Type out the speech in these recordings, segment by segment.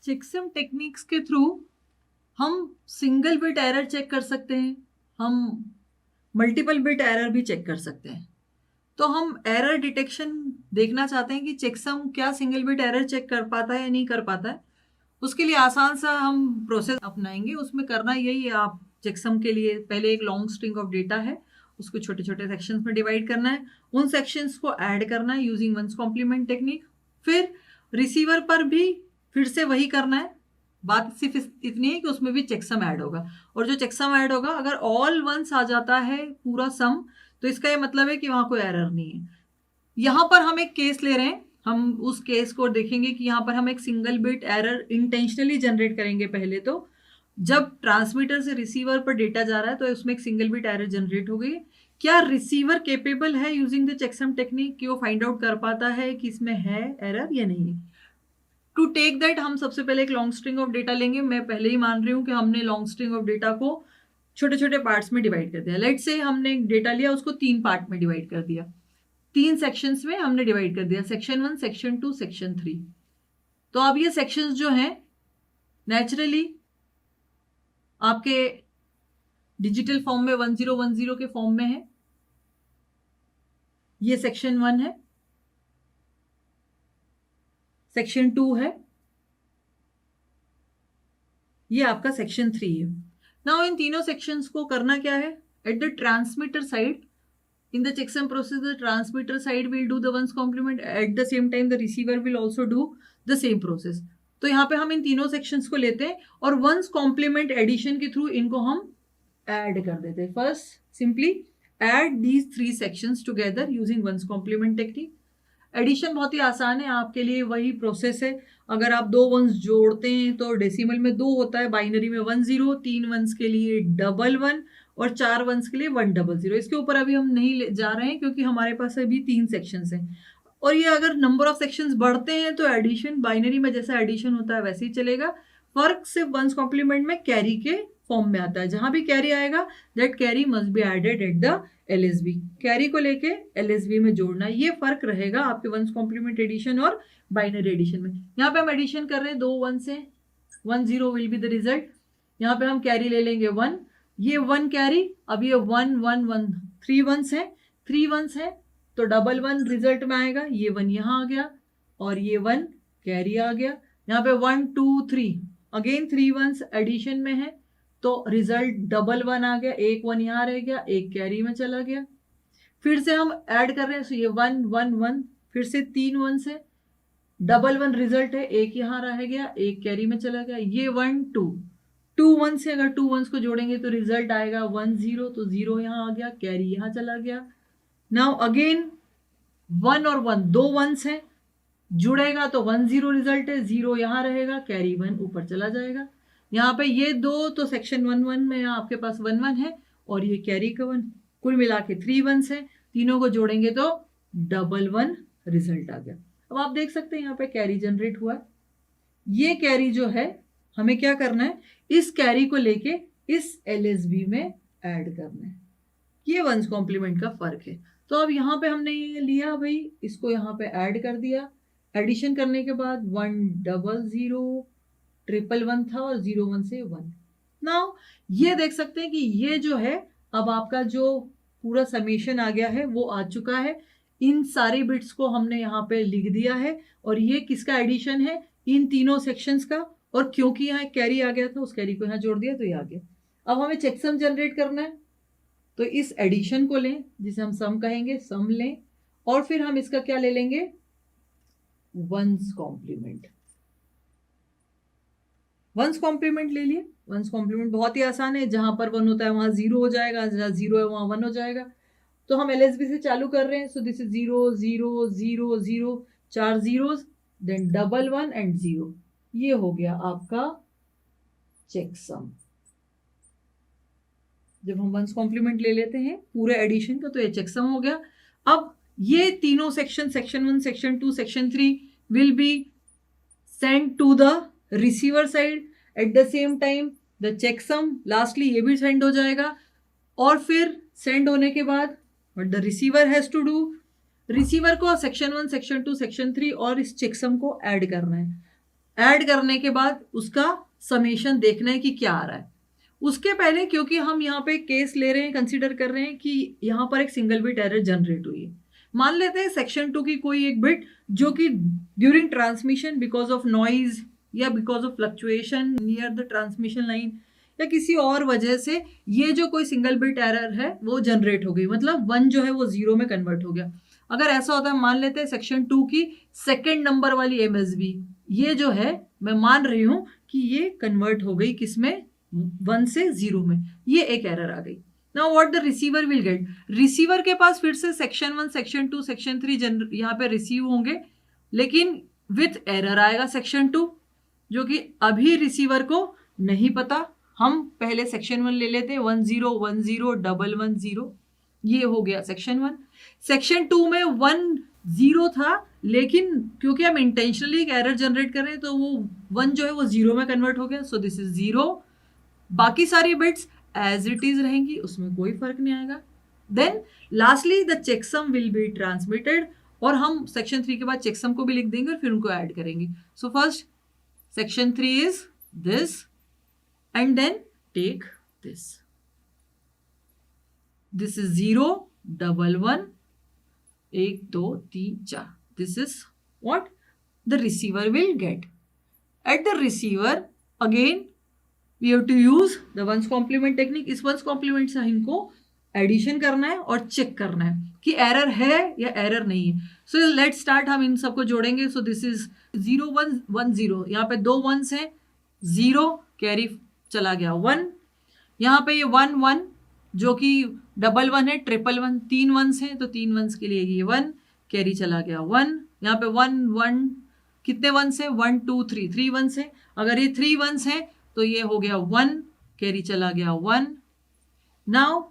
Checksum techniques के through हम single bit error check कर सकते हैं, हम मल्टीपल बिट एरर भी चेक कर सकते हैं। तो हम एरर डिटेक्शन देखना चाहते हैं कि चेकसम क्या सिंगल बिट एरर चेक कर पाता है या नहीं कर पाता है। उसके लिए आसान सा हम प्रोसेस अपनाएंगे। उसमें करना यही है, आप चेकसम के लिए पहले एक लॉन्ग स्ट्रिंग ऑफ डेटा है, उसको छोटे छोटे सेक्शंस में डिवाइड करना है, उन सेक्शंस को ऐड करना है यूजिंग वंस कॉम्प्लीमेंट टेक्निक। फिर रिसीवर पर भी फिर से वही करना है। बात सिर्फ इतनी है कि उसमें भी चेकसम ऐड होगा, और जो चेकसम ऐड होगा अगर ऑल वंस आ जाता है पूरा सम, तो इसका ये मतलब है कि वहां कोई एरर नहीं है। यहां पर हम एक केस ले रहे हैं, हम उस केस को देखेंगे कि यहां पर हम एक single bit error intentionally generate करेंगे। पहले तो जब ट्रांसमीटर से रिसीवर पर डेटा जा रहा है तो उसमें एक सिंगल बिट एरर जनरेट हो गई। क्या रिसीवर केपेबल है यूजिंग द चेकसम टेक्निक कि वो फाइंड आउट कर पाता है कि इसमें है एरर या नहीं है? टू टेक दैट हम सबसे पहले एक लॉन्ग स्ट्रिंग ऑफ डेटा लेंगे। मैं पहले ही मान रही हूं कि हमने लॉन्ग स्ट्रिंग ऑफ डेटा को छोटे छोटे पार्ट्स में डिवाइड कर दिया। लेट से हमने डेटा लिया, उसको 3 पार्ट में डिवाइड कर दिया, 3 सेक्शंस में हमने डिवाइड कर दिया, सेक्शन 1, सेक्शन 2, सेक्शन 3। तो अब ये सेक्शंस जो हैं नेचुरली आपके डिजिटल फॉर्म में 1010 के फॉर्म में है। ये सेक्शन 1 है, सेक्शन 2 है, ये आपका सेक्शन 3 है। नाउ इन तीनों सेक्शंस को करना क्या है? At the transmitter side in the checksum process, the transmitter side will do the ones complement, at the same time the receiver will also do the same process। तो यहाँ पे हम इन तीनों सेक्शंस को लेते हैं और वंस कॉम्प्लीमेंट एडिशन के थ्रू इनको हम ऐड कर देते हैं। First simply add these 3 sections together using one's complement technique. Addition बहुत ही आसान है, आपके लिए वही प्रोसेस है। अगर आप 2 वंस जोड़ते हैं तो डेसिमल में 2 होता है, बाइनरी में 1 0, 3 वंस के लिए 1 1 और 4 वंस के लिए 1 0 0। इसके ऊपर अभी हम नहीं जा रहे हैं क्योंकि हमारे पास अभी 3 सेक्शंस हैं। और ये अगर नंबर ऑफ सेक्शंस बढ़ते हैं तो एडिशन बाइनरी में जैसा एडिशन होता है वैसे ही चलेगा। फर्क सिर्फ वंस कॉम्प्लीमेंट में कैरी के फॉर्म में आता है। जहां भी कैरी आएगा that carry must be added at the LSB. Carry को लेके एलएसबी में जोड़ना, ये फर्क रहेगा आपके वंस कॉम्प्लीमेंट एडिशन और बाइनरी एडिशन में। यहाँ पे हम एडिशन कर रहे हैं 2 1 से, 1 0 विल बी द रिजल्ट। यहाँ पे हम कैरी ले लेंगे 1, ये 1 कैरी, अब ये 1 1 1 3 वंस है, 3 वंस है तो 1 1 रिजल्ट में आएगा। ये 1 यहाँ आ गया और ये 1 कैरी आ गया। यहाँ पे 1 2 3 अगेन 3 वंस एडिशन में है तो रिजल्ट 1 1 आ गया। एक 1 यहाँ रह गया, एक कैरी में चला गया। फिर से हम ऐड कर रहे हैं, तो ये 1 1 1 फिर से 3 1 से 1 1 रिजल्ट है, एक यहाँ रह गया, एक कैरी में चला गया। ये 1 2 2 1 से अगर 2 1 को जोड़ेंगे तो रिजल्ट आएगा 1 0, तो 0 यहाँ आ गया, कैरी यहाँ चला गया। नाउ अगेन 1 और 1 2 1 है, जुड़ेगा तो 1 0 रिजल्ट है, 0 यहाँ रहेगा, कैरी 1 ऊपर चला जाएगा। यहाँ पे ये 2 तो सेक्शन 1 1 में आपके पास 1 1 है और ये कैरी का 1, कुल मिला के 3 1 है। तीनों को जोड़ेंगे तो 1 1 रिजल्ट आ गया। अब आप देख सकते हैं यहाँ पे कैरी जनरेट हुआ है। ये कैरी जो है हमें क्या करना है, इस कैरी को लेके इस एलएसबी में ऐड करना है। ये वंस कॉम्प्लीमेंट का फर्क है। तो अब यहाँ पे हमने ये लिया भाई, इसको यहाँ पे ऐड कर दिया। एडिशन करने के बाद 1 0 0 1 1 था और 0 1 से 1। नाउ ये देख सकते हैं कि ये जो है अब आपका जो पूरा समेशन आ गया है वो आ चुका है। इन सारे बिट्स को हमने यहाँ पे लिख दिया है और ये किसका एडिशन है, इन तीनों सेक्शंस का। और क्योंकि यहाँ कैरी आ गया था उस कैरी को यहाँ जोड़ दिया तो ये आ गया। अब हमें चेकसम जनरेट करना है तो इस एडिशन को लें जिसे हम सम कहेंगे, सम लें और फिर हम इसका क्या ले लेंगे, वंस कॉम्प्लीमेंट। वंस कॉम्प्लीमेंट ले लिए। वंस कॉम्प्लीमेंट बहुत ही आसान है, जहां पर 1 होता है वहां 0 हो जाएगा, जहां 0 है वहां 1 हो जाएगा। तो हम एलएसबी से चालू कर रहे हैं। So this is 0 0 0 0, 4 zeros, then 1 1 and 0। ये हो गया आपका चेकसम। जब हम वंस कॉम्प्लीमेंट ले लेते हैं पूरे एडिशन का तो ये चेकसम हो गया। अब ये तीनों section, section 1 section 2 section 3 will be send to the receiver side at the same time the checksum. Lastly ये भी सेंड हो जाएगा और फिर सेंड होने के बाद what the receiver has to do, receiver को सेक्शन 1 सेक्शन 2 सेक्शन 3 और इस चेकसम को ऐड करना है। ऐड करने के बाद उसका समेशन देखना है कि क्या आ रहा है। उसके पहले क्योंकि हम यहाँ पे केस ले रहे हैं, कंसीडर कर रहे हैं कि यहाँ पर एक सिंगल बिट एरर जनरेट हुई है। मान लेते हैं सेक्शन 2 की कोई एक बिट जो कि during transmission because of noise या because of fluctuation near the transmission line या किसी और वजह से ये जो कोई सिंगल बिट एरर है वो जनरेट हो गई, मतलब 1 जो है वो 0 में कन्वर्ट हो गया। अगर ऐसा होता है, मान लेते हैं सेक्शन 2 की सेकेंड नंबर वाली एमएसबी ये जो है मैं मान रही हूं कि ये कन्वर्ट हो गई किसमें, 1 से 0 में, ये एक एरर आ गई। Now what the receiver will get, receiver के पास फिर से सेक्शन 1 सेक्शन 2 सेक्शन 3 यहाँ पे रिसीव होंगे, लेकिन विथ एरर आएगा सेक्शन 2 जो कि अभी रिसीवर को नहीं पता। हम पहले सेक्शन 1 ले लेते हैं, 10101110, ये हो गया सेक्शन 1। सेक्शन 2 में 10 था, लेकिन क्योंकि हम इंटेंशनली एक एरर जनरेट कर रहे हैं तो वो 1 जो है वो 0 में कन्वर्ट हो गया, सो दिस इज 0। बाकी सारी बिट्स एज इट इज रहेंगी, उसमें कोई फर्क नहीं आएगा। Then lastly the checksum will be transmitted, और हम सेक्शन 3 के बाद चेकसम को भी लिख देंगे और फिर उनको ऐड करेंगे। So first section 3 is this and then take this. This is 0, 1, 1, 1, 2, 3, 4. This is what the receiver will get. At the receiver, again, we have to use the ones complement technique. इस ones complement से इनको addition करना है और check करना है कि error है या एरर नहीं है। सो लेट्स स्टार्ट, हम इन सबको जोड़ेंगे। सो दिस इज 0, 1, 1, 0, यहाँ पे 2 1s हैं, 0 कैरी चला गया 1, यहाँ पे ये 1 1 जो कि 1 1 है, 1 1 3 1s हैं तो 3 1s के लिए ये 1 कैरी चला गया 1, यहाँ पे 1 1 कितने 1s है, 1 2 3 3 1s है, अगर ये 3 1s है तो ये हो गया 1 कैरी चला गया 1। Now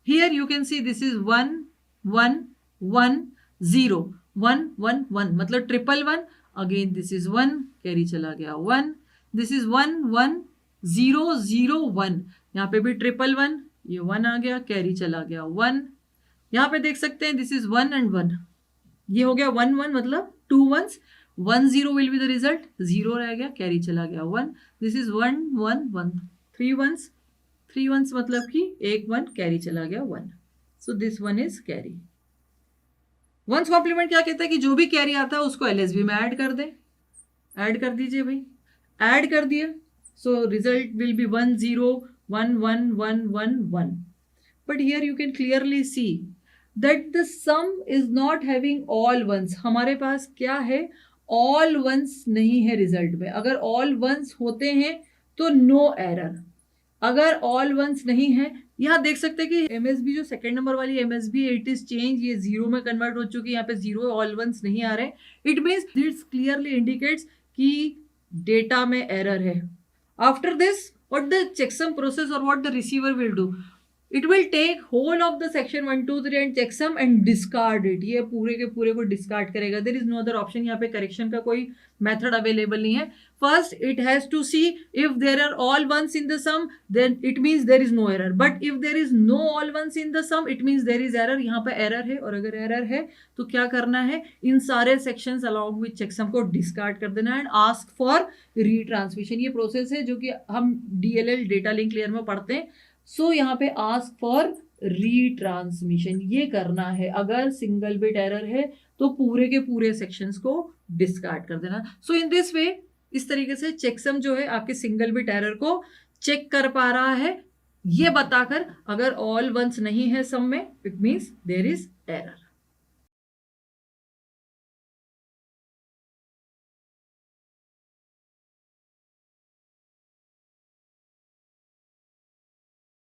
here you can see this is 1 1 1 0 1 1 1 मतलब 1 1 अगेन दिस इज 1 कैरी चला गया 1, दिस इज 1 1 0 0 1, यहाँ पे भी 1 1 ये 1 आ गया कैरी चला गया 1। यहाँ पे देख सकते हैं दिस इज 1 and 1, ये हो गया 1 1 मतलब 2 1s, 1 0 will be the result, 0 रह गया कैरी चला गया 1, दिस इज 1 1 1 3 1s, 3 1s मतलब कि 1 1 कैरी चला गया 1, so this one is carry. One's complement क्या कहता है कि जो भी कैरी आता है उसको एलएसबी में ऐड कर दे, ऐड कर दीजिए भाई, ऐड कर दिया, so result will be 1 0 1 1 1 1 1, but here you can clearly see that the sum is not having all ones। हमारे पास क्या है, all ones नहीं है रिजल्ट में। अगर all ones होते हैं तो no error, अगर all ones नहीं है, यहाँ देख सकते हैं कि MSB जो सेकेंड नंबर वाली MSB इट इज चेंज, ये 0 में कन्वर्ट हो चुकी है, यहाँ पे 0 all ones नहीं आ रहे, it means this clearly indicates कि डेटा में एरर है। After this, what the checksum process or what the receiver will do, it will take whole of the section 1 2 3 and checksum and discard it, ये पूरे के पूरे को discard करेगा। there is no other option, यहाँ पे correction का कोई मेथड अवेलेबल नहीं है। First it has to see if there are all ones in the sum, then it means there is no error, but if there is no all ones in the sum it means there is error. यहाँ पे error है, और अगर error है तो क्या करना है, इन सारे सेक्शंस अलॉन्ग विद चेकसम को डिस्कार्ड कर देना एंड आस्क फॉर रीट्रांसमिशन। ये प्रोसेस है जो कि हम DLL डेटा लिंक लेयर में पढ़ते हैं। सो यहाँ पे आस्क फॉर रीट्रांसमिशन ये करना है। अगर सिंगल बिट एरर है तो पूरे के पूरे सेक्शंस को डिस्कार्ड कर देना। सो इन दिस वे, इस तरीके से चेकसम जो है आपके सिंगल बिट एरर को चेक कर पा रहा है, ये बताकर अगर ऑल वंस नहीं है सम में it means there is error.